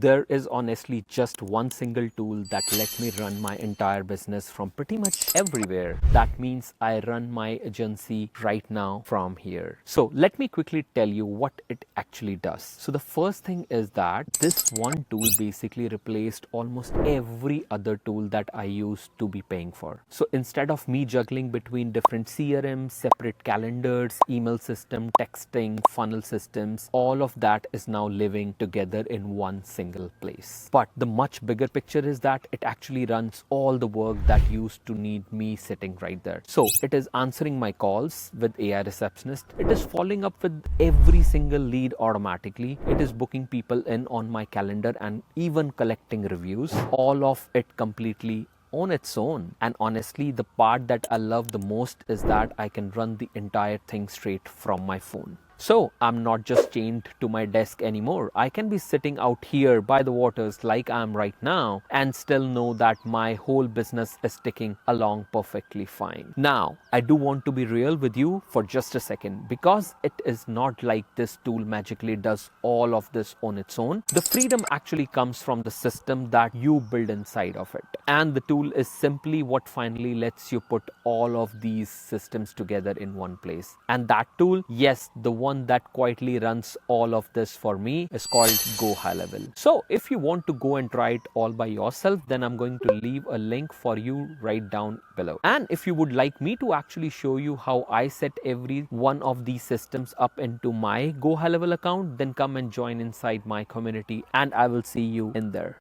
There is honestly just one single tool that lets me run my entire business from pretty much everywhere. That means I run my agency right now from here. So let me quickly tell you what it actually does. So the first thing is that this one tool basically replaced almost every other tool that I used to be paying for. So instead of me juggling between different CRMs, separate calendars, email system, texting, funnel systems, all of that is now living together in one single place. But the much bigger picture is that it actually runs all the work that used to need me sitting right there. So it is answering my calls with AI receptionist. It is following up with every single lead automatically. It is booking people in on my calendar and even collecting reviews. All of it completely on its own. And honestly, the part that I love the most is that I can run the entire thing straight from my phone. So I'm not just chained to my desk anymore. I can be sitting out here by the waters like I am right now and still know that my whole business is ticking along perfectly fine. Now, I do want to be real with you for just a second, because it is not like this tool magically does all of this on its own. The freedom actually comes from the system that you build inside of it. And the tool is simply what finally lets you put all of these systems together in one place. And that tool, yes, the one that quietly runs all of this for me, is called GoHighLevel. So if you want to go and try it all by yourself, then I'm going to leave a link for you right down below. And if you would like me to actually show you how I set every one of these systems up into my GoHighLevel account, then come and join inside my community and I will see you in there.